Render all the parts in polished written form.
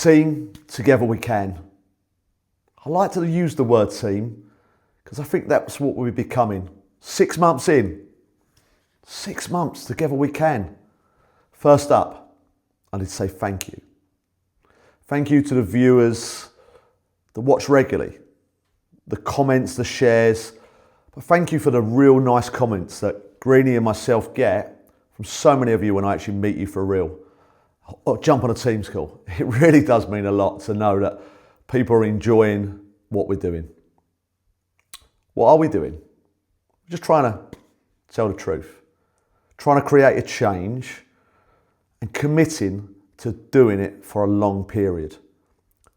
Team, together we can. I like to use the word team because I think that's what we're becoming. 6 months in, 6 months, together we can. First up, I need to say thank you. Thank you to the viewers that watch regularly, the comments, the shares, but thank you for the real nice comments that Greenie and myself get from so many of you when I actually meet you for real. Or jump on a Teams call. It really does mean a lot to know that people are enjoying what we're doing. What are we doing? We're just trying to tell the truth, trying to create a change and committing to doing it for a long period.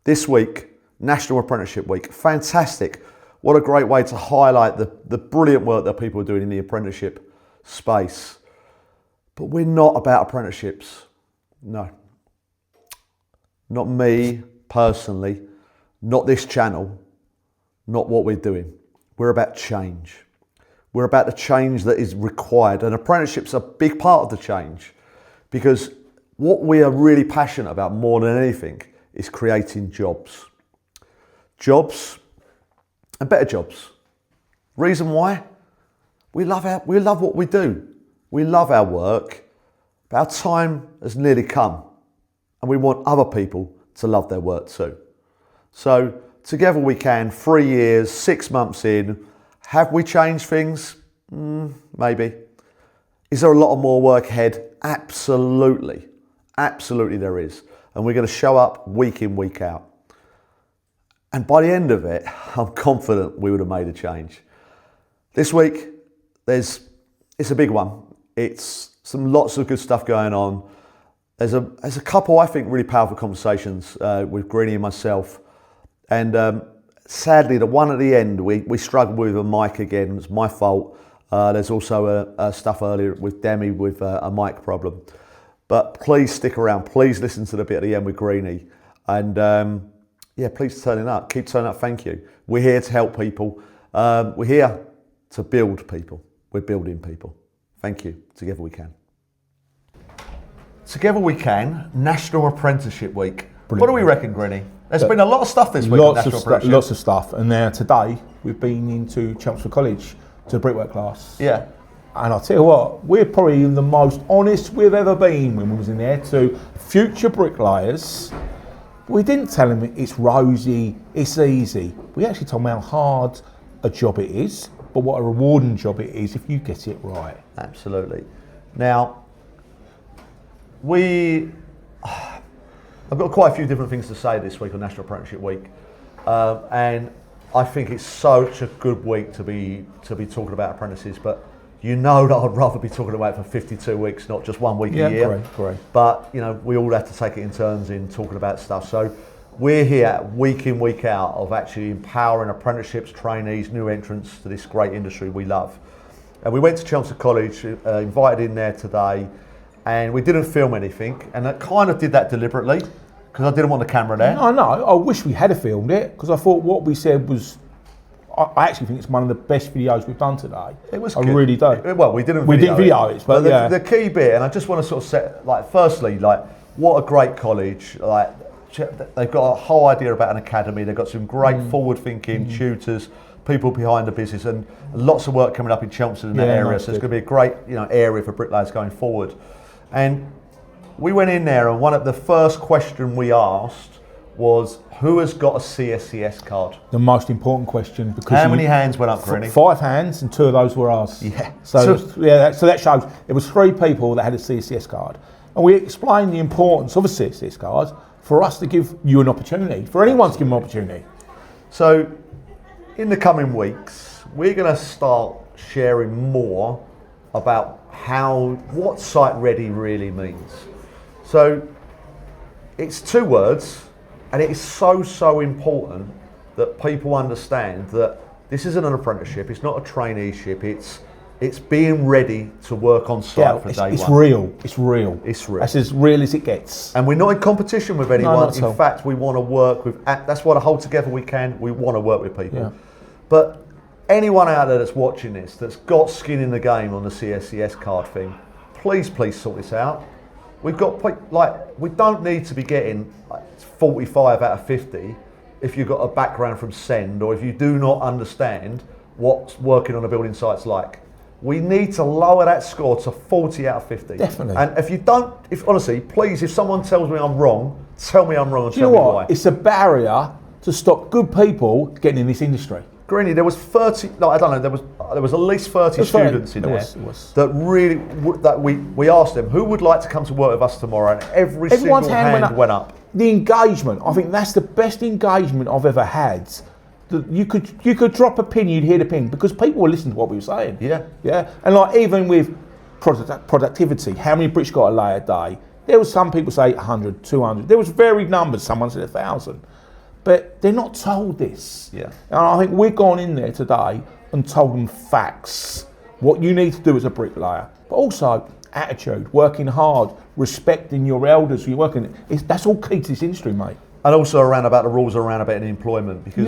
This week, National Apprenticeship Week, fantastic. What a great way to highlight the brilliant work that people are doing in the apprenticeship space. But we're not about apprenticeships. No. Not me personally, not this channel, not what we're doing. We're about change. We're about the change that is required, and apprenticeship's a big part of the change, because what we are really passionate about more than anything is creating jobs. Jobs and better jobs. Reason why? We love what we do. We love our work, but our time has nearly come, and we want other people to love their work too. So together we can, 3 years, 6 months in. Have we changed things? Maybe. Is there a lot of more work ahead? Absolutely. Absolutely there is. And we're going to show up week in, week out. And by the end of it, I'm confident we would have made a change. This week, it's a big one. It's lots of good stuff going on. There's a couple, I think, really powerful conversations with Greenie and myself. And sadly, the one at the end, we struggled with a mic again. It's my fault. There's also stuff earlier with Demi with a mic problem. But please stick around. Please listen to the bit at the end with Greenie. And please turn up. Keep turning up. Thank you. We're here to help people. We're here to build people. We're building people. Thank you. Together we can. Together we can. National Apprenticeship Week. Brilliant. What do we reckon, Greenie? There's been a lot of stuff this week. Lots of stuff. And now today we've been into Chelmsford College to the brickwork class. Yeah. And I'll tell you what, we're probably the most honest we've ever been when we was in there to future bricklayers. We didn't tell them it's rosy, it's easy. We actually told them how hard a job it is, but what a rewarding job it is if you get it right. Absolutely. Now, I've got quite a few different things to say this week on National Apprenticeship Week, and I think it's such a good week to be talking about apprentices. But you know that I'd rather be talking about it for 52 weeks, not just 1 week a year. Great. But we all have to take it in turns in talking about stuff. So we're here week in, week out of actually empowering apprenticeships, trainees, new entrants to this great industry we love. And we went to Chelmsford College, invited in there today. And we didn't film anything, and I kind of did that deliberately because I didn't want the camera there. No, I wish we had filmed it because I thought what we said was, I actually think it's one of the best videos we've done today. It was I good. really do. We didn't video it, but yeah. The key bit, and I just want to sort of set, firstly, what a great college. They've got a whole idea about an academy. They've got some great forward-thinking tutors, people behind the business, and lots of work coming up in Chelmsford in that area. So it's going to be a great area for bricklayers going forward. And we went in there, and the first question we asked was, who has got a CSCS card? The most important question, because how many hands went up, Greenie? 5 hands, and 2 of those were ours. Yeah. So that shows it was 3 people that had a CSCS card, and we explained the importance of a CSCS card for us to give you an opportunity, for anyone to give an opportunity. So, in the coming weeks, we're going to start sharing more about what site ready really means. So it's 2 words, and it is so important that people understand that this isn't an apprenticeship, it's not a traineeship, it's being ready to work on site for day one. It's real. It's real. That's as real as it gets. And we're not in competition with anyone. No, not at all. In fact, we want to work with, that's why the whole Together We Can, we want to work with people. Yeah. But anyone out there that's watching this, that's got skin in the game on the CSCS card thing, please sort this out. We've got, we don't need to be getting 45 out of 50 if you've got a background from SEND or if you do not understand what working on a building site's like. We need to lower that score to 40 out of 50. Definitely. And if you don't, honestly, please, if someone tells me I'm wrong, tell me I'm wrong and tell me why. It's a barrier to stop good people getting in this industry. Greenie, there was 30, I don't know, there was at least 30 students in there that really, that we asked them, who would like to come to work with us tomorrow? And everyone's single hand went up. The engagement, I think that's the best engagement I've ever had. You could drop a pin, you'd hear the pin, because people were listening to what we were saying. Yeah. And like even with productivity, how many bricks got a lay a day? There was some people say 100, 200. There was varied numbers. Someone said 1,000. But they're not told this. Yeah. And I think we've gone in there today and told them facts. What you need to do as a bricklayer, but also attitude, working hard, respecting your elders who you're working. That's all key to this industry, mate. And also around about the rules around about employment, because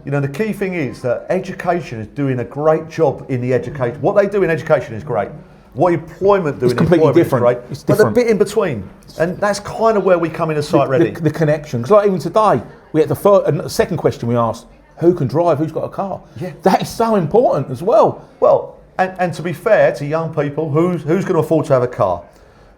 you know the key thing is that education is doing a great job in the education. What they do in education is great. What employment do in employment is great. But the bit in between, and that's kind of where we come in as site ready. The connection, because like even today, we had the second question we asked: who can drive? Who's got a car? Yeah, that is so important as well. Well, and to be fair to young people, who's going to afford to have a car?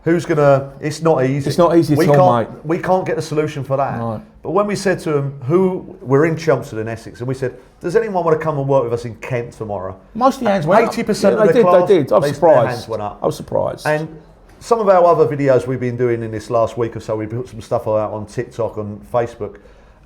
Who's going to, it's not easy. It's not easy at all, mate. We can't get the solution for that. Right. But when we said to them, we're in Chelmsford in Essex, and we said, does anyone want to come and work with us in Kent tomorrow? Most of the hands went up. 80% of the class, they did. I was surprised. Their hands went up. I was surprised. And some of our other videos we've been doing in this last week or so, we put some stuff out on TikTok and Facebook,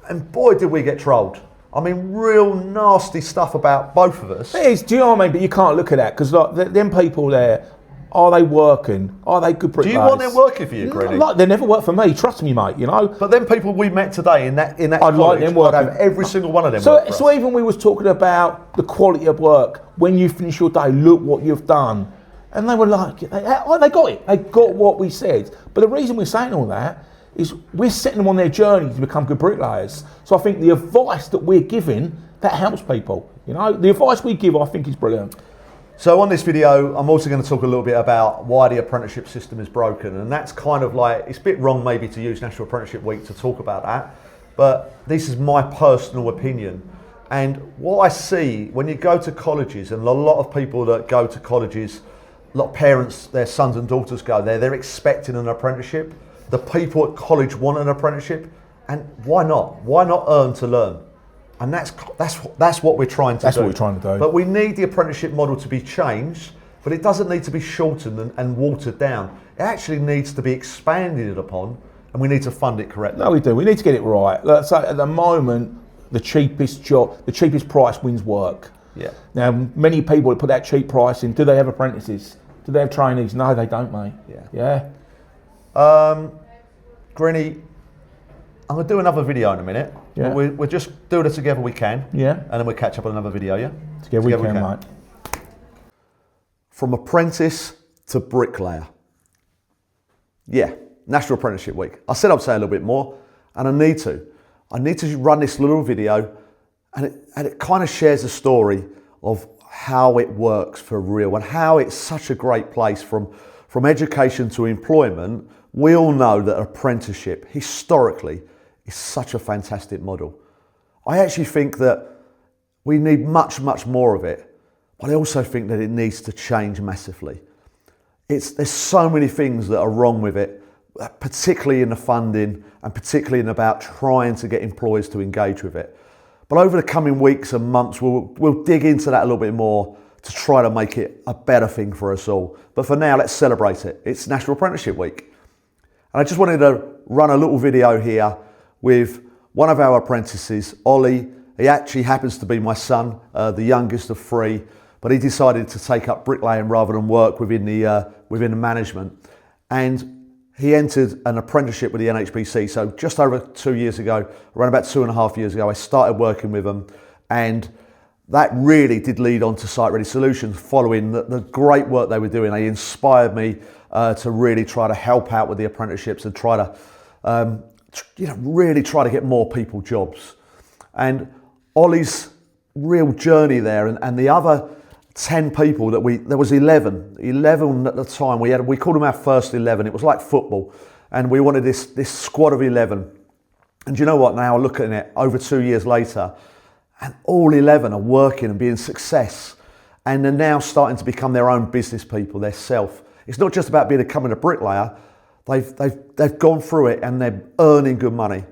and boy did we get trolled. I mean, real nasty stuff about both of us. It is, do you know what I mean? But you can't look at that, because like, them people there, are they working? Are they good bricklayers? Do you want them working for you, Greenie? Like, they never work for me, trust me, mate, you know. But then people we met today in that I'd college, like them working. I'd have every single one of them work for us. So even we was talking about the quality of work, when you finish your day, look what you've done. And they were like, they got it. They got what we said. But the reason we're saying all that is we're setting them on their journey to become good bricklayers. So I think the advice that we're giving, that helps people. You know, the advice we give, I think, is brilliant. So on this video, I'm also going to talk a little bit about why the apprenticeship system is broken. And that's kind of like, it's a bit wrong maybe to use National Apprenticeship Week to talk about that, but this is my personal opinion. And what I see when you go to colleges, and a lot of people that go to colleges, a lot of parents, their sons and daughters go there, they're expecting an apprenticeship. The people at college want an apprenticeship, and why not? Why not earn to learn? And that's what we're trying to do. That's what we're trying to do. But we need the apprenticeship model to be changed, but it doesn't need to be shortened and watered down. It actually needs to be expanded upon, and we need to fund it correctly. No, we do. We need to get it right. Let's say at the moment, the cheapest price wins work. Yeah. Now, many people put that cheap price in. Do they have apprentices? Do they have trainees? No, they don't, mate. Yeah. Greenie, I'm going to do another video in a minute. Yeah. We'll just do it together we can. Yeah. And then we'll catch up on another video, yeah? Together we can, mate. From apprentice to bricklayer. Yeah, National Apprenticeship Week. I said I'd say a little bit more, and I need to. I need to run this little video, and it kind of shares the story of how it works for real and how it's such a great place from education to employment. We all know that apprenticeship, historically, is such a fantastic model. I actually think that we need much, much more of it, but I also think that it needs to change massively. There's so many things that are wrong with it, particularly in the funding and particularly in about trying to get employers to engage with it. But over the coming weeks and months, we'll dig into that a little bit more to try to make it a better thing for us all. But for now, let's celebrate it. It's National Apprenticeship Week. And I just wanted to run a little video here with one of our apprentices, Ollie. He actually happens to be my son, the youngest of three, but he decided to take up bricklaying rather than work within the management. And he entered an apprenticeship with the NHBC. So just over 2 years ago, around about 2.5 years ago, I started working with them, and that really did lead on to Site Ready Solutions. Following the great work they were doing, they inspired me to really try to help out with the apprenticeships and try to really try to get more people jobs. And Ollie's real journey there, and the other 10 people there was 11 at the time. We called them our first 11. It was like football, and we wanted this squad of 11. And do you know what? Now looking at it over 2 years later, and all 11 are working and being success, and they're now starting to become their own business people, their self. It's not just about becoming a bricklayer. They've gone through it and they're earning good money.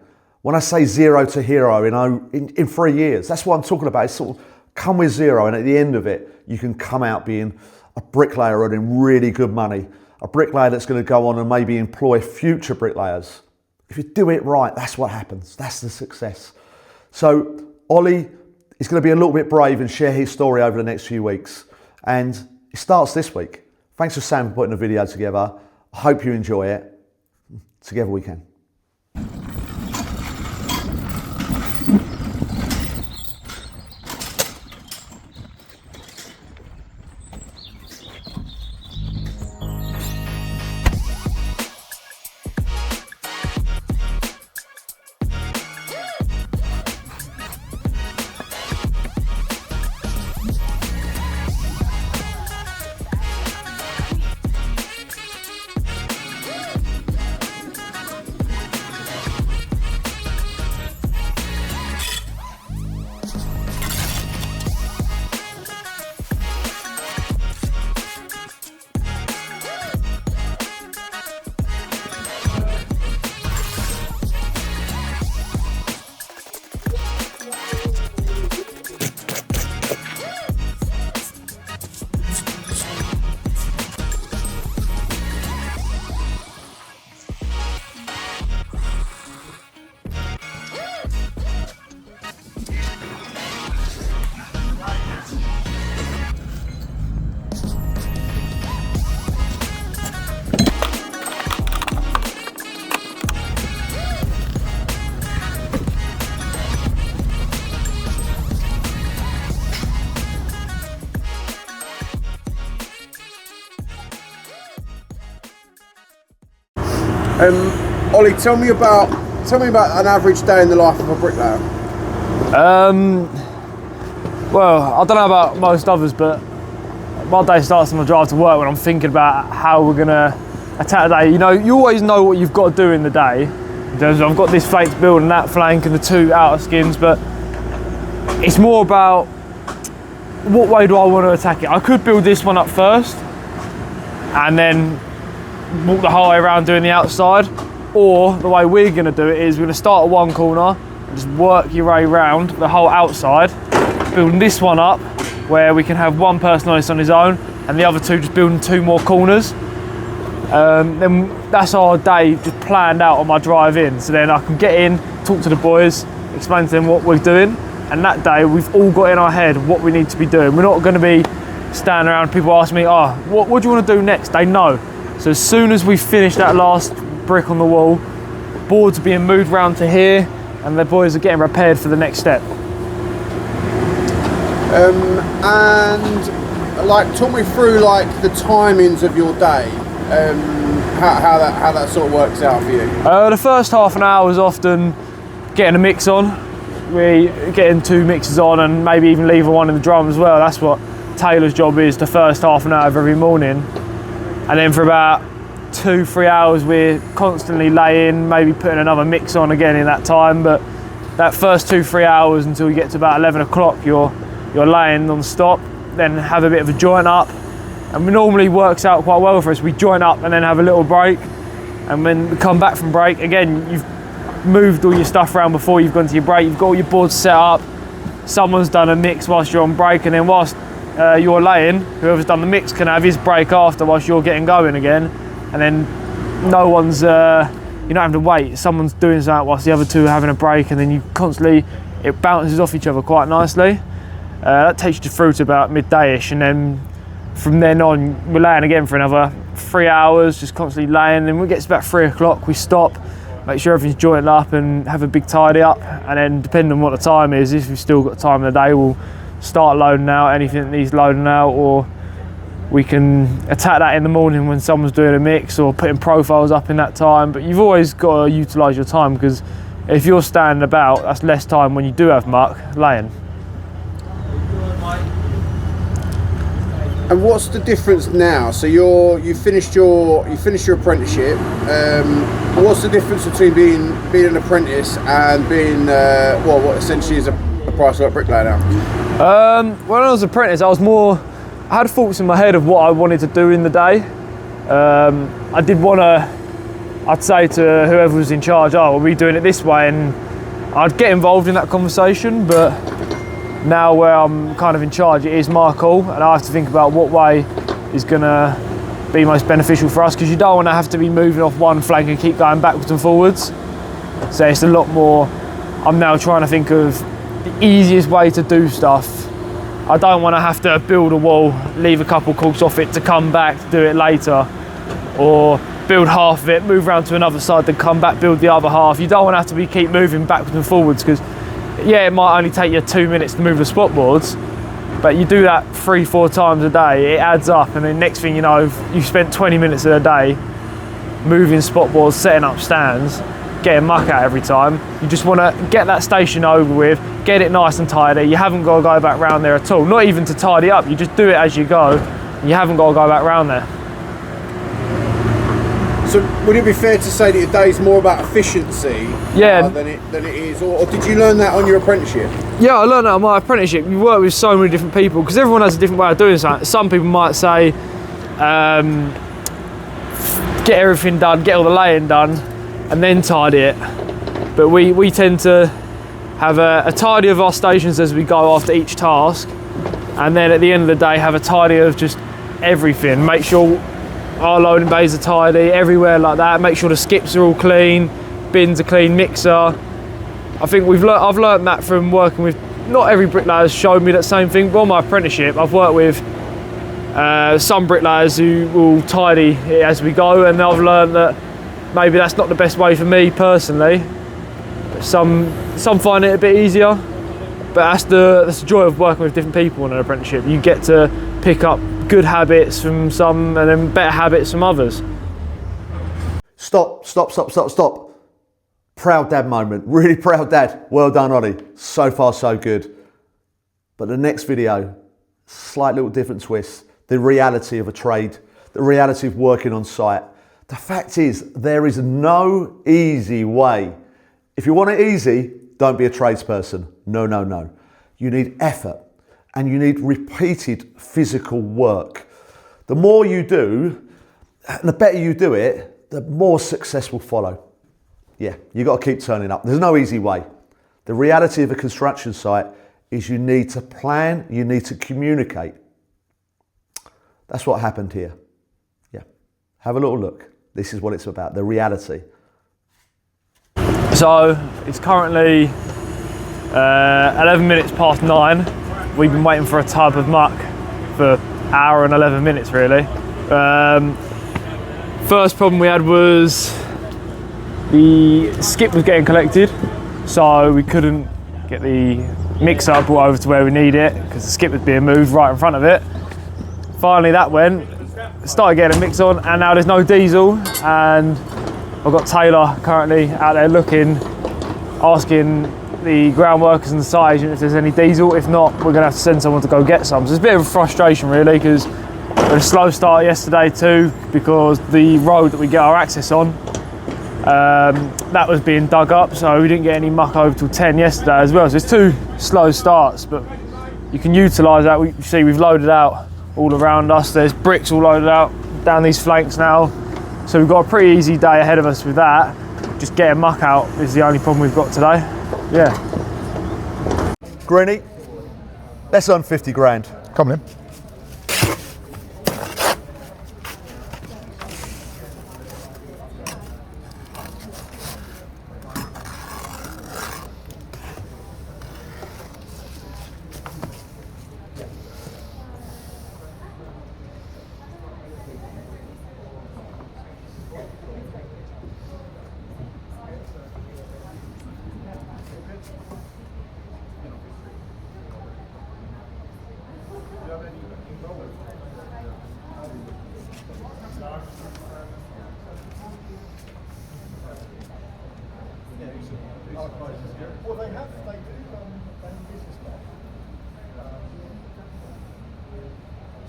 When I say zero to hero in 3 years, that's what I'm talking about. It's sort of come with zero, and at the end of it, you can come out being a bricklayer earning really good money. A bricklayer that's going to go on and maybe employ future bricklayers. If you do it right, that's what happens. That's the success. So Ollie is going to be a little bit brave and share his story over the next few weeks. And it starts this week. Thanks for Sam for putting the video together. I hope you enjoy it. Together we can. Ollie, tell me about an average day in the life of a bricklayer. Well, I don't know about most others, but my day starts on the drive to work when I'm thinking about how we're gonna attack the day. You know, you always know what you've got to do in the day. In terms of, I've got this flank to build and that flank and the two outer skins, but it's more about what way do I want to attack it. I could build this one up first and then walk the whole way around doing the outside, or the way we're going to do it is we're going to start at one corner and just work your way around the whole outside, building this one up where we can have one person on this on his own and the other two just building two more corners. Then that's our day just planned out on my drive in, so then I can get in, talk to the boys, explain to them what we're doing, and that day we've all got in our head what we need to be doing. We're not going to be standing around, people ask me, what do you want to do next? They know. So as soon as we finish that last brick on the wall, boards are being moved round to here and the boys are getting prepared for the next step. And like, talk me through like the timings of your day, how that sort of works out for you. The first half an hour is often getting a mix on. We're getting two mixes on and maybe even leaving one in the drum as well. That's what Taylor's job is, the first half an hour of every morning. And then for about 2-3 hours we're constantly laying, maybe putting another mix on again in that time, but that first 2-3 hours until we get to about 11 o'clock you're laying non-stop, then have a bit of a joint up, and it normally works out quite well for us. We joint up and then have a little break, and when we come back from break, again you've moved all your stuff around before you've gone to your break, you've got all your boards set up, someone's done a mix whilst you're on break, and then whilst you're laying, whoever's done the mix can have his break after whilst you're getting going again, and then no one's, you don't have to wait, someone's doing something whilst the other two are having a break, and then you constantly, it bounces off each other quite nicely. That takes you through to about midday-ish, and then from then on we're laying again for another 3 hours, just constantly laying, and when it gets to about 3 o'clock we stop, make sure everything's jointed up and have a big tidy up, and then depending on what the time is, if we've still got time in the day, we'll start loading out anything that needs loading out, or we can attack that in the morning when someone's doing a mix or putting profiles up in that time. But you've always got to utilise your time, because if you're standing about, that's less time when you do have muck laying. And what's the difference now? So you finished your apprenticeship. What's the difference between being an apprentice and being what essentially is a price work bricklayer now? When I was an apprentice, I had thoughts in my head of what I wanted to do in the day. I did want to, I'd say to whoever was in charge, oh, are we doing it this way? And I'd get involved in that conversation, but now where I'm kind of in charge, it is my call, and I have to think about what way is going to be most beneficial for us, because you don't want to have to be moving off one flank and keep going backwards and forwards. So it's a lot more, I'm now trying to think of the easiest way to do stuff. I don't want to have to build a wall, leave a couple courts off it to come back to do it later, or build half of it, move around to another side, then come back, build the other half. You don't want to have to keep moving backwards and forwards, because yeah, it might only take you 2 minutes to move the spot boards, but you do that 3-4 times a day, it adds up, and then next thing you know, you've spent 20 minutes of the day moving spot boards, setting up stands, getting muck out every time. You just want to get that station over with, get it nice and tidy. You haven't got to go back round there at all, not even to tidy up, you just do it as you go. You haven't got to go back round there. So would it be fair to say that your day is more about efficiency than it is, or did you learn that on your apprenticeship? Yeah, I learned that on my apprenticeship. You work with so many different people, because everyone has a different way of doing something. Some people might say, get everything done, get all the laying done, and then tidy it. But we tend to have a tidy of our stations as we go after each task, and then at the end of the day have a tidy of just everything. Make sure our loading bays are tidy, everywhere like that. Make sure the skips are all clean, bins are clean, mixer. I think I've learned that from working with, not every bricklayer has showed me that same thing, but on my apprenticeship I've worked with some bricklayers who will tidy it as we go, and I've learned that maybe that's not the best way for me personally. Some find it a bit easier, but that's the joy of working with different people in an apprenticeship. You get to pick up good habits from some and then better habits from others. Stop. Proud dad moment, really proud dad. Well done, Ollie. So far, so good. But the next video, slight little different twist. The reality of a trade, the reality of working on site. The fact is, there is no easy way. If you want it easy, don't be a tradesperson. No. You need effort and you need repeated physical work. The more you do, and the better you do it, the more success will follow. Yeah, you got to keep turning up. There's no easy way. The reality of a construction site is you need to plan, you need to communicate. That's what happened here. Yeah, have a little look. This is what it's about, the reality. So it's currently 11 minutes past 9. We've been waiting for a tub of muck for an hour and 11 minutes really. First problem we had was the skip was getting collected, so we couldn't get the mixer brought over to where we need it because the skip was being moved right in front of it. Finally that went, started getting a mix on, and now there's no diesel, and I've got Taylor currently out there looking, asking the ground workers and the site agent if there's any diesel. If not, we're gonna have to send someone to go get some. So it's a bit of a frustration really, because we had a slow start yesterday too, because the road that we get our access on, that was being dug up, so we didn't get any muck over till 10 yesterday as well. So it's 2 slow starts, but you can utilise that. We see we've loaded out all around us. There's bricks all loaded out down these flanks now. So we've got a pretty easy day ahead of us with that. Just getting muck out is the only problem we've got today. Yeah. Greenie, let's earn 50 grand. Come on in.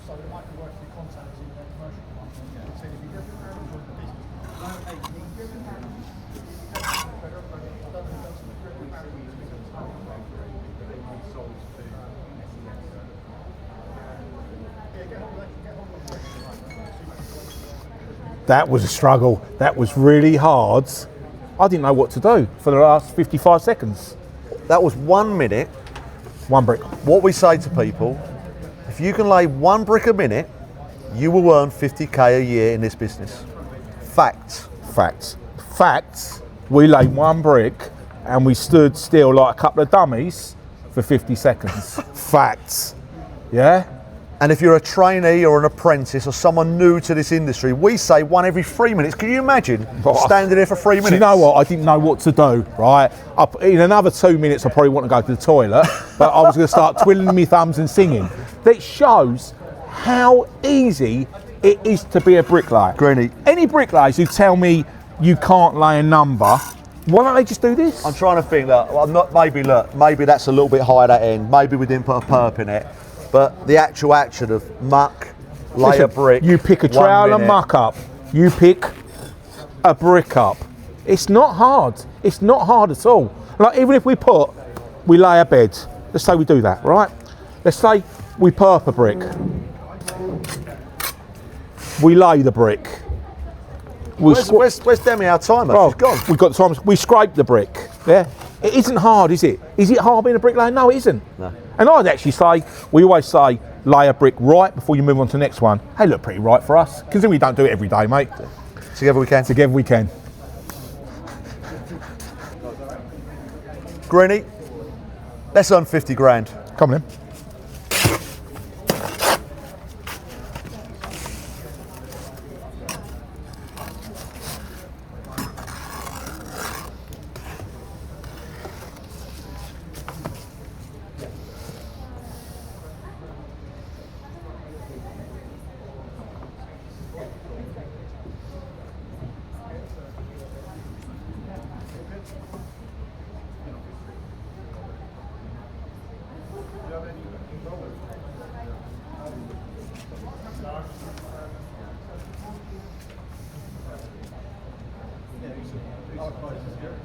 So it might be worth your contacts in their commercial department. So if you go around and join the business, That was a struggle. That was really hard. I didn't know what to do for the last 55 seconds. That was 1 minute. One brick. What we say to people, if you can lay 1 brick a minute, you will earn 50k a year in this business. Facts. Facts. Facts. We laid 1 brick and we stood still like a couple of dummies for 50 seconds. Facts. Yeah? And if you're a trainee or an apprentice or someone new to this industry, we say 1 every 3 minutes. Can you imagine standing there for 3 minutes? Do you know what? I didn't know what to do, right? In another 2 minutes, I probably want to go to the toilet, but I was going to start twiddling my thumbs and singing. That shows how easy it is to be a bricklayer. Greenie. Any bricklayers who tell me you can't lay a number, why don't they just do this? I'm trying to think, maybe that's a little bit high at that end. Maybe we didn't put a perp in it. But the actual action of muck, lay a brick. You pick a trowel and muck up. You pick a brick up. It's not hard. It's not hard at all. Like even if we lay a bed. Let's say we do that, right? Let's say we perp a brick. We lay the brick. Where's Demi, our timer? She's gone. We've got the time. We scrape the brick. Yeah. It isn't hard, is it? Is it hard being a bricklayer? No, it isn't. No. And I'd actually say, we always say, lay a brick right before you move on to the next one. Hey, look pretty right for us. Considering we don't do it every day, mate. Together we can. Together we can. Greenie, let's earn 50 grand. Come on then.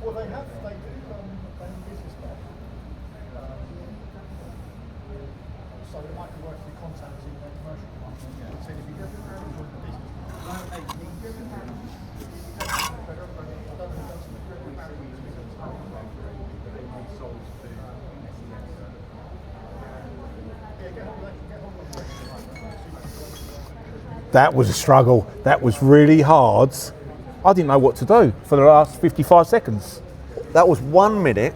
Well, they do business card. So it might be worth your contacts in their commercial department. So if you go around and join the business, That was a struggle. That was really hard. I didn't know what to do for the last 55 seconds. That was 1 minute.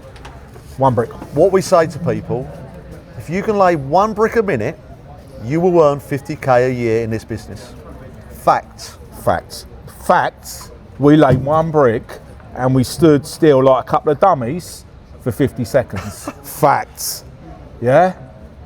1 brick. What we say to people, if you can lay 1 brick a minute, you will earn 50k a year in this business. Facts. Facts. Facts. We laid 1 brick and we stood still like a couple of dummies for 50 seconds. Facts. Yeah?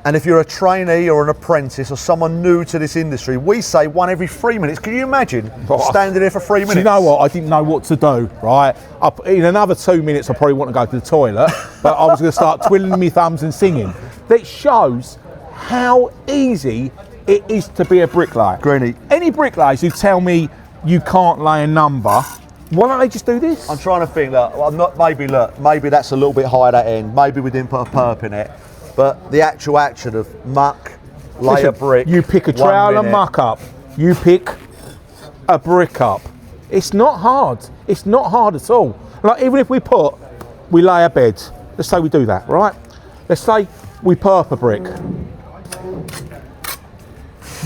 And if you're a trainee or an apprentice or someone new to this industry, we say 1 every 3 minutes. Can you imagine standing there for 3 minutes? Do you know what? I didn't know what to do, right? In another 2 minutes, I probably want to go to the toilet, but I was going to start twiddling my thumbs and singing. That shows how easy it is to be a bricklayer. Greenie. Any bricklayers who tell me you can't lay a number, why don't they just do this? I'm trying to think, maybe that's a little bit high at that end. Maybe we didn't put a perp in it. But the actual action of muck, lay a brick. You pick a trowel and muck up. You pick a brick up. It's not hard. It's not hard at all. Like even if we lay a bed. Let's say we do that, right? Let's say we perp a brick.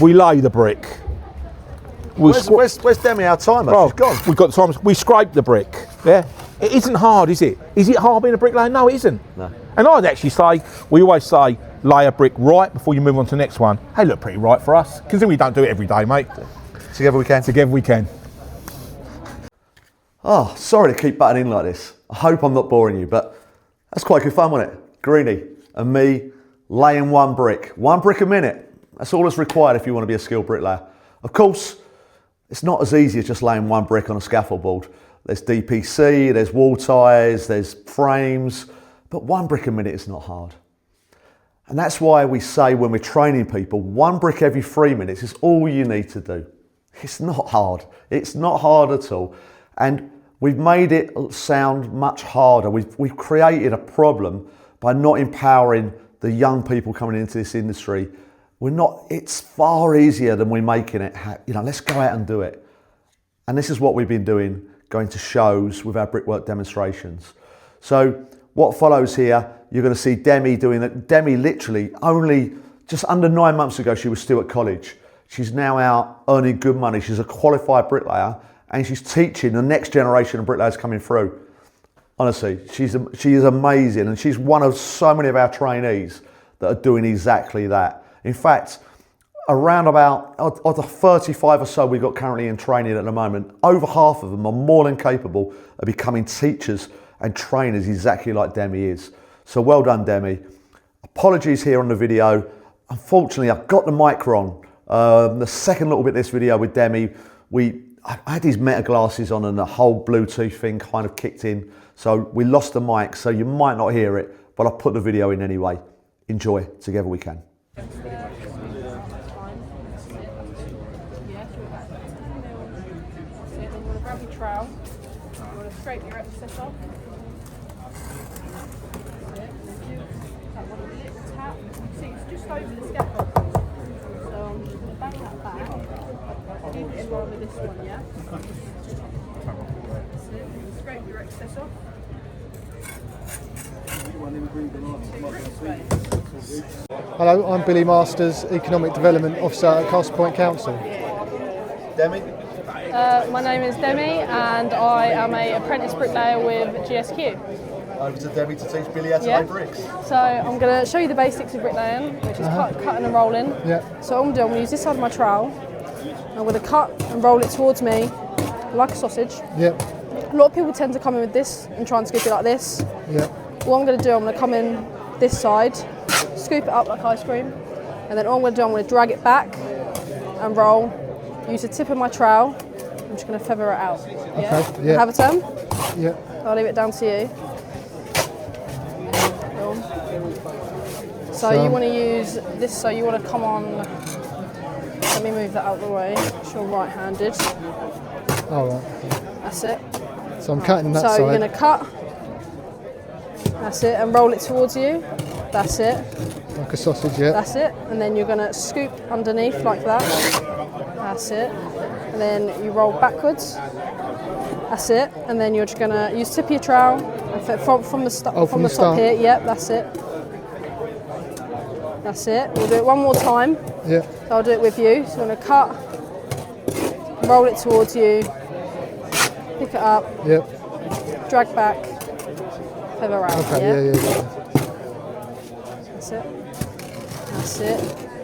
We lay the brick. Where's Demi, our timer? She's gone. We've got the time. We scrape the brick. Yeah. It isn't hard, is it? Is it hard being a bricklayer? No, it isn't. No. And I'd actually say, we always say, lay a brick right before you move on to the next one. Hey, look pretty right for us. Considering we don't do it every day, mate. Together we can. Together we can. Oh, sorry to keep butting in like this. I hope I'm not boring you, but that's quite good fun, wasn't it? Greenie and me laying 1 brick. 1 brick a minute. That's all that's required if you want to be a skilled bricklayer. Of course, it's not as easy as just laying 1 brick on a scaffold board. There's DPC, there's wall ties, there's frames, but 1 brick a minute is not hard. And that's why we say when we're training people, 1 brick every 3 minutes is all you need to do. It's not hard. It's not hard at all. And we've made it sound much harder. We've created a problem by not empowering the young people coming into this industry. It's far easier than we're making it. Let's go out and do it. And this is what we've been doing, going to shows with our brickwork demonstrations. So what follows here, you're going to see Demi doing it. Demi literally only just under 9 months ago, she was still at college. She's now out earning good money. She's a qualified bricklayer and she's teaching the next generation of bricklayers coming through. Honestly, she is amazing, and she's one of so many of our trainees that are doing exactly that. In fact, around about of the 35 or so we've got currently in training at the moment, over half of them are more than capable of becoming teachers and trainers exactly like Demi is. So well done, Demi. Apologies here on the video. Unfortunately, I've got the mic wrong. The second little bit of this video with Demi, I had these meta glasses on and the whole Bluetooth thing kind of kicked in. So we lost the mic, so you might not hear it, but I'll put the video in anyway. Enjoy, together we can. Grab your trowel, you want to scrape your excess off. That one, a little tap. See, it's just over the scaffold. So I'm just going to bang that back. Do it as well with this one, yeah? That's it. Scrape your excess off. Hello, I'm Billy Masters, Economic Development Officer at Castle Point Council. Demi? My name is Demi and I am an apprentice bricklayer with GSQ. Over to Demi to teach Billy how to lay bricks. So I'm going to show you the basics of bricklaying, which is cutting and rolling. Yeah. So what I'm going to do, I'm going to use this side of my trowel. I'm going to cut and roll it towards me like a sausage. Yeah. A lot of people tend to come in with this and try and scoop it like this. Yeah. What I'm going to do, I'm going to come in this side, scoop it up like ice cream, and then all I'm going to do, I'm going to drag it back and roll. Use the tip of my trowel. I'm just going to feather it out. Yeah? Okay, yeah. Have a turn? Yeah. I'll leave it down to you. Boom. So you want to use this, so you want to come on, let me move that out of the way, it's you're right-handed. All right. That's it. So I'm cutting that so side. So you're going to cut, that's it, and roll it towards you. That's it. Like a sausage, yeah. That's it. And then you're going to scoop underneath like that. That's it. And then you roll backwards. That's it. And then you're just going to use tip of your trowel from the top here. Yep, that's it. That's it. We'll do it one more time. Yeah. So I'll do it with you. So I'm going to cut, roll it towards you, pick it up, Yep. drag back, feather out. Okay, yeah. That's it. That's it.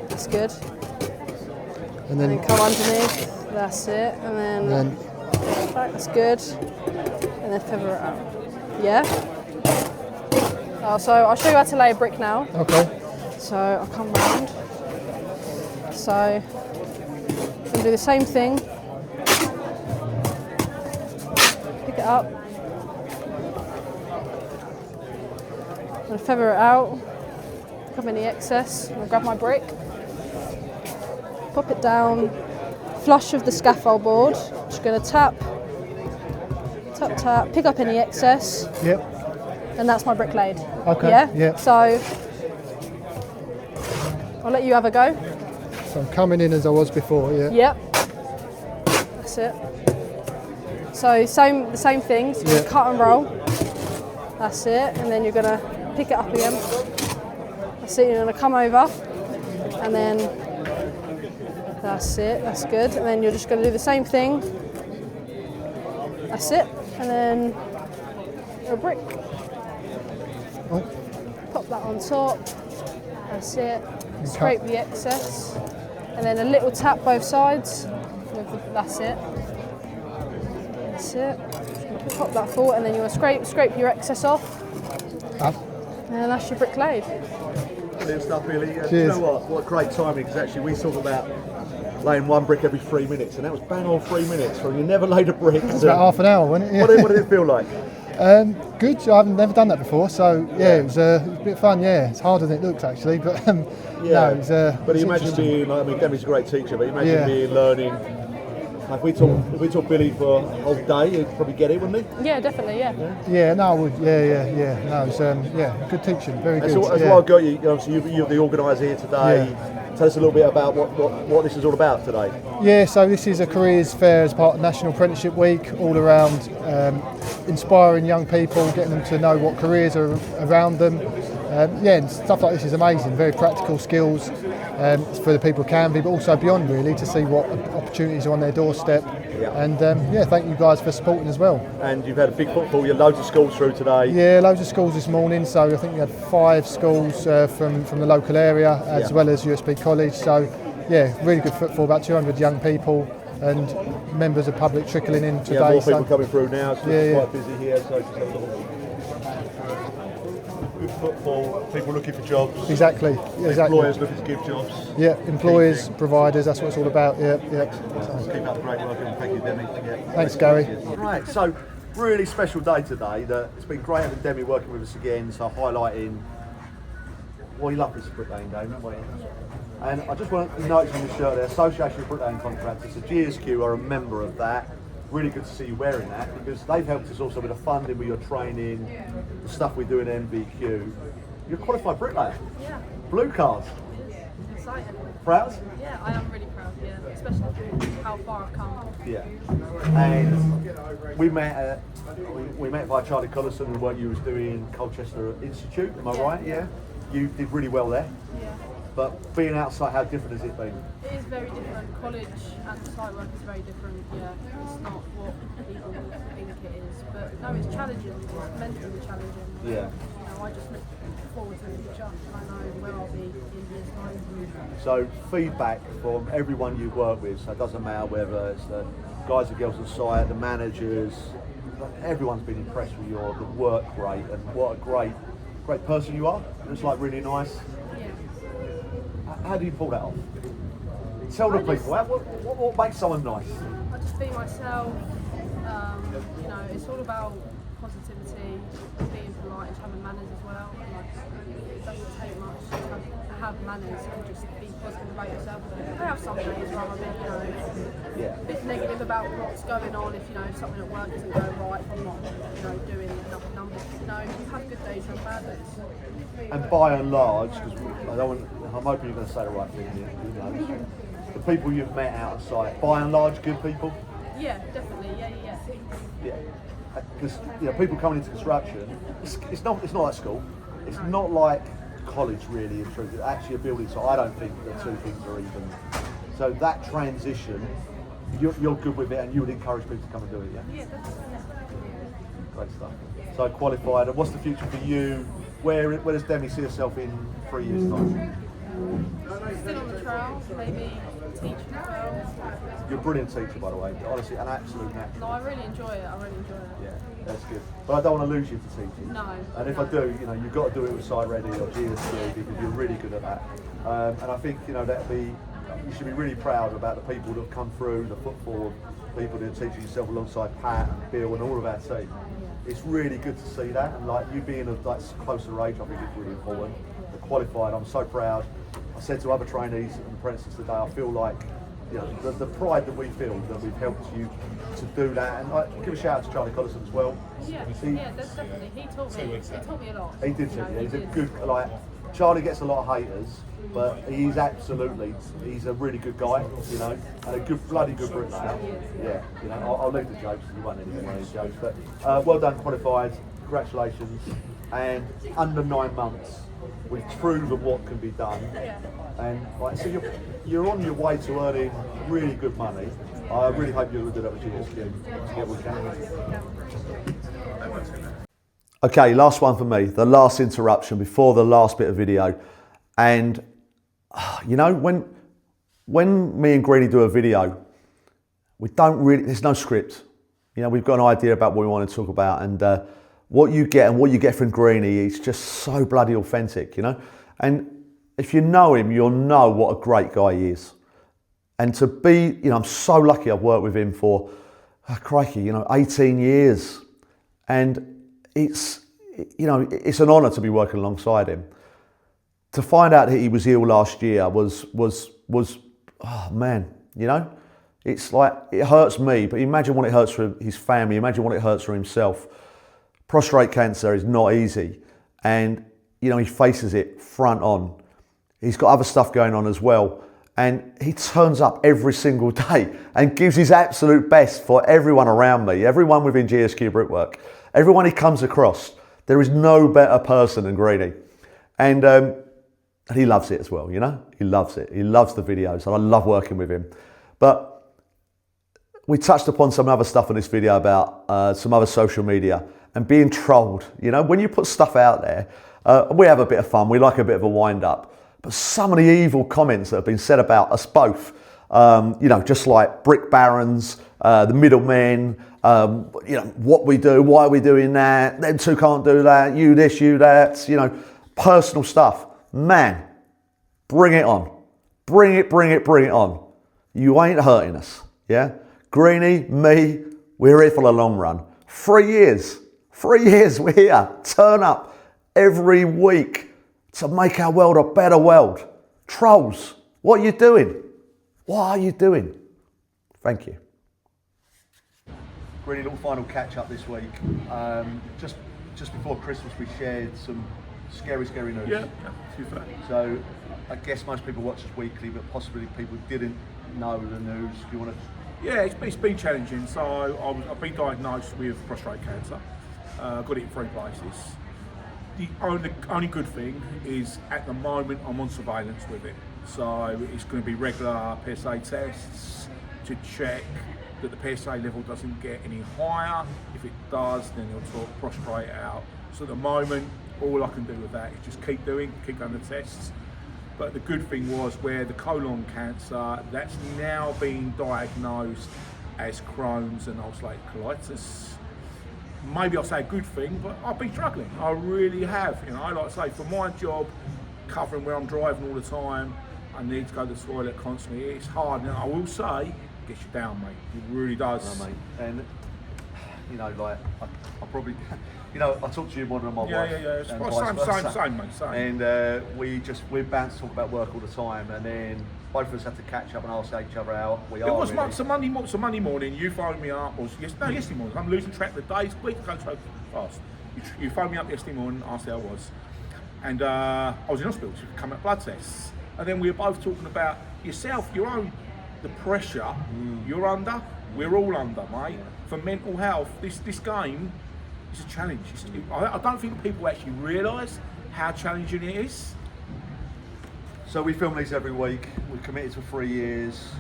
That's good. And And then, then come underneath. That's it. And then back. That's good. And then feather it out. Yeah? So I'll show you how to lay a brick now. okay. So I'll come round. So I'm going to do the same thing. Pick it up. I'm going to feather it out. Pick up any excess. I'm going to grab my brick. Pop it down. Flush of the scaffold board. Just going to tap. Tap, tap. Pick up any excess. Yep. And that's my brick laid. Okay. Yeah? Yeah. So I'll let you have a go. So I'm coming in as I was before, yeah. Yep. That's it. So the same thing. So you're gonna cut and roll. That's it. And then you're gonna pick it up again. That's it. You're gonna come over, and then that's it. That's good. And then you're just gonna do the same thing. That's it. And then a brick. Oh. Pop that on top. That's it. Scrape the excess. And then a little tap both sides. That's it. That's it. Pop that forward, and then you want to scrape your excess off. Up. And then that's your brick laid. Brilliant stuff, Billy. Cheers. You know what great timing, because actually we talk about laying one brick every 3 minutes, and that was bang on 3 minutes. So you never laid a brick. It's about half an hour, wasn't it? Yeah. What did it feel like? Good. I haven't never done that before, so yeah, it was a bit of fun. Yeah, it's harder than it looks actually, but no, it was. But it's imagine interesting. being, like, I mean, Demi's a great teacher, but imagine Yeah. being learning. Like, if we talk Billy for a whole day, he'd probably get it, wouldn't he? Yeah, definitely, yeah. Yeah, no, I would. Yeah. No, it's good teaching, very good. That's yeah. why I've got you. Obviously, you're the organiser here today. Yeah. Tell us a little bit about what this is all about today. Yeah, so this is a careers fair as part of National Apprenticeship Week, all around inspiring young people, getting them to know what careers are around them. And stuff like this is amazing, very practical skills for the people who can be, but also beyond really, to see what opportunities are on their doorstep. Yeah. And thank you guys for supporting as well. And you've had a big football, you had loads of schools through today. Yeah, loads of schools this morning, so I think we had 5 schools from the local area, as well as USB College, so yeah, really good football, about 200 young people and members of public trickling in today. Yeah, more people so coming through now, so it's quite busy here, so just have a little good football, people looking for jobs. Exactly. Employers looking to give jobs. Yeah, employers, providers, that's what it's all about. Yeah. So keep up the great work and thank you, Demi. Yeah. Thanks, Gary. Right, so really special day today. It's been great having Demi working with us again, so highlighting why you love this bricklaying game, don't we? And I just want to notice on the shirt there, Association of Bricklaying Contractors, so GSQ are a member of that. Really good to see you wearing that because they've helped us also with the funding, with your training, the stuff we do in MVQ. You're a qualified bricklayer. Yeah. Blue cards. Exciting. Proud? Yeah, I am really proud, yeah. Especially how far I've come. Yeah. And we met by Charlie Collison and what you was doing Colchester Institute, am I right? Yeah. You did really well there. Yeah. But being outside, how different has it been? It is very different. College and site work is very different, yeah. It's not what people think it is. But no, it's challenging. It's mentally challenging. Yeah. You know, I just look forward to the future and I know where I'll be in years' time. So feedback from everyone you work with, so it doesn't matter whether it's the guys and girls on site, the managers, everyone's been impressed with the work rate and what a great person you are. It's like really nice. Yeah. How do you pull that off? Tell the people, what makes someone nice? I just be myself. You know, it's all about positivity, being polite, and having manners as well. Like, it doesn't take much to have manners and just be positive about yourself. I have some days where I'm a bit, a bit negative about what's going on. If something at work isn't going right, if I'm not, doing enough numbers. You have good days and bad days. And by and large, because I'm hoping you're going to say the right thing here, the people you've met out on site, by and large, good people? Yeah, definitely, yeah. Yeah, because people coming into construction, it's not like school. It's not like college really, in truth. It's actually a building, so I don't think the two things are even. So that transition, you're good with it, and you would encourage people to come and do it, yeah? Yeah, definitely. Great stuff. So qualified, and what's the future for you? Where does Demi see herself in 3 years' time? Still on the trail, maybe teaching as well. You're a brilliant teacher, by the way. Honestly, an absolute natural. No, I really enjoy it. Yeah, that's good. But I don't want to lose you to teaching. No. And if I do, you've got to do it with Site Ready or GSC because you're really good at that. And I think you should be really proud about the people that have come through, the football people that are teaching yourself alongside Pat and Bill and all of our team. It's really good to see that, and like you being of closer age, I think it's really important. The qualified, I'm so proud. I said to other trainees and apprentices today, I feel like the pride that we feel that we've helped you to do that, and I give a shout out to Charlie Collison as well. Yeah, that's definitely. He taught me a lot. He did, he's a good, Charlie gets a lot of haters, but he's a really good guy, and a bloody good bricklayer. Yeah, I'll leave the jokes, you won't need any of these jokes, but well done, qualified, congratulations, and under 9 months, we've proven what can be done, and so you're on your way to earning really good money. I really hope you'll do that with GSQ to get what you can. Okay, last one for me, the last interruption before the last bit of video. And, when me and Greenie do a video, there's no script. We've got an idea about what we want to talk about, and what you get from Greenie is just so bloody authentic, And if you know him, you'll know what a great guy he is. And to be, I'm so lucky I've worked with him for, crikey, 18 years. And it's an honour to be working alongside him. To find out that he was ill last year was oh man, it's like, it hurts me, but imagine what it hurts for his family, imagine what it hurts for himself. Prostate cancer is not easy, and he faces it front on. He's got other stuff going on as well, and he turns up every single day and gives his absolute best for everyone around me, everyone within GSQ Brickwork, everyone he comes across. There is no better person than Greenie, and he loves it as well. He loves it. He loves the videos, and I love working with him. But we touched upon some other stuff in this video about some other social media and being trolled. When you put stuff out there, we have a bit of fun. We like a bit of a wind up. But some of the evil comments that have been said about us both, just like brick barons, the middlemen, what we do, why are we doing that, them two can't do that, you this, you that, personal stuff. Man, bring it on. Bring it on. You ain't hurting us, yeah? Greenie, me, we're here for the long run. 3 years we're here. Turn up every week to make our world a better world. Trolls, what are you doing? What are you doing? Thank you. Greenie, little final catch up this week. Just before Christmas, we shared some scary news. Yeah, too fair. So I guess most people watch us weekly, but possibly people didn't know the news. Do you want to? Yeah, it's been challenging. So I've been diagnosed with prostate cancer. Got it in 3 places. The only good thing is at the moment I'm on surveillance with it. So it's going to be regular PSA tests to check that the PSA level doesn't get any higher. If it does, then they'll talk prostrate out. So at the moment, all I can do with that is just keep going the tests. But the good thing was where the colon cancer, that's now been diagnosed as Crohn's and ulcerative colitis. Maybe I'll say a good thing, but I've been struggling. I really have. Like I say, for my job, covering where I'm driving all the time, I need to go to the toilet constantly. It's hard. And I will say, it gets you down, mate. It really does. No, mate. And I probably, I talk to you more than my wife. Yeah. Same, mate. Same. And we bounce to talk about work all the time, and then both of us have to catch up and ask each other how we are. It was really. Monday morning. You phoned me up, yesterday morning. I'm losing track of the days. Weeks go so fast. You phoned me up yesterday morning, asked how I was, and I was in hospital to come at blood tests. And then we were both talking about yourself, your own, the pressure you're under. We're all under, mate. For mental health, this game is a challenge. I don't think people actually realise how challenging it is. So we film these every week. We're committed to 3 years.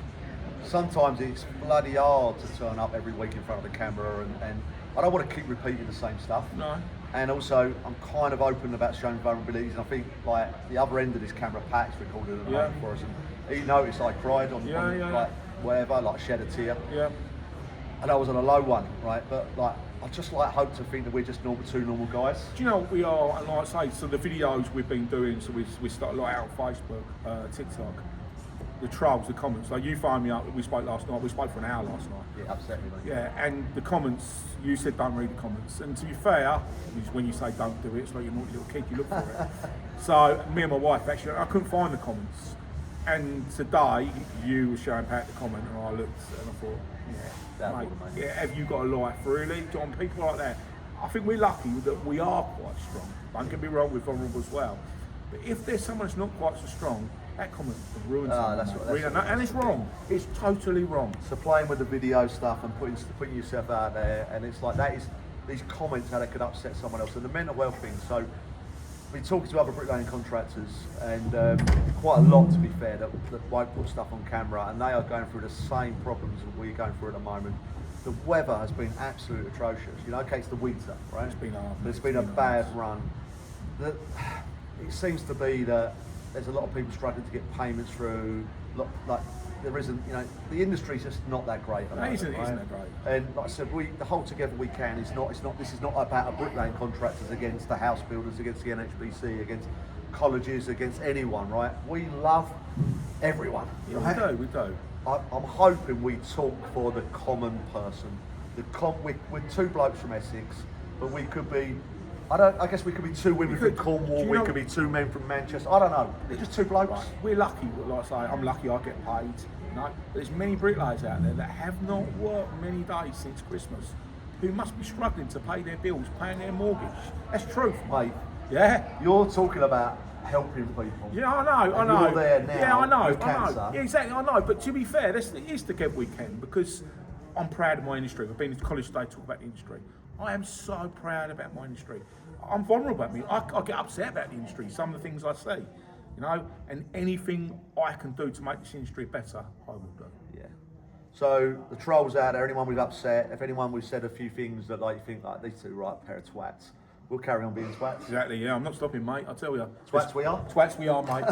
Sometimes it's bloody hard to turn up every week in front of the camera, and I don't want to keep repeating the same stuff. No. And also, I'm kind of open about showing vulnerabilities, and I think like the other end of this camera, Pat's recorded at the moment for us, and he noticed I cried on like whatever, like shed a tear. Yeah. And I was on a low one, right? But like, I just hope to think that we're just two normal guys. Do you know what we are? And like I say, so the videos we've been doing, so we started like out on Facebook, TikTok, the trolls, the comments. Like you phoned me up, we spoke last night. We spoke for an hour last night. Yeah, absolutely. Mate. Yeah, and the comments, you said don't read the comments. And to be fair, when you say don't do it, it's like you're not a little kid, you look for it. So me and my wife actually, I couldn't find the comments. And today, you were showing Pat the comment, and I looked and I thought, mate, have you got a life really? John, people like that. I think we're lucky that we are quite strong. Don't get me wrong, we're vulnerable as well. But if there's someone that's not quite so strong, that comment ruins someone. And it's wrong. It's totally wrong. So playing with the video stuff and putting yourself out there, and it's like that is these comments how they could upset someone else, and the mental health thing. So I've been talking to other bricklaying contractors, and quite a lot to be fair, that won't put stuff on camera, and they are going through the same problems that we're going through at the moment. The weather has been absolutely atrocious. Okay, it's the winter, right? It's been a bad run. It seems to be that there's a lot of people struggling to get payments through. Like there isn't, the industry's just not that great. Isn't that great? And like I said, the whole Together We Can is not. This is not about a bricklaying contractors against the house builders, against the NHBC, against colleges, against anyone, right? We love everyone. Yeah, right? we do. I'm hoping we talk for the common person. We're two blokes from Essex. but we could be. I guess we could be two women from Cornwall. We could be two men from Manchester. I don't know. They're just two blokes. Right. We're lucky. Like I say, I'm lucky. I get paid. You know? There's many bricklayers out there that have not worked many days since Christmas, who must be struggling to pay their bills, paying their mortgage. That's truth, Mate. Yeah. You're talking about helping people. Yeah, I know. You're there now. Yeah, I know. With cancer. Yeah, exactly. I know. But to be fair, it's the Get Weekend because I'm proud of my industry. I've been to college today to talk about the industry. I am so proud about my industry. I'm vulnerable about me. I get upset about the industry. Some of the things I see, you know, and anything I can do to make this industry better, I will do. Yeah. So the trolls out there, anyone we've upset, if anyone we've said a few things that like you think like these two right pair of twats, we'll carry on being twats. Exactly. Yeah, I'm not stopping, mate. I tell you. Twats we are. Twats we are, mate.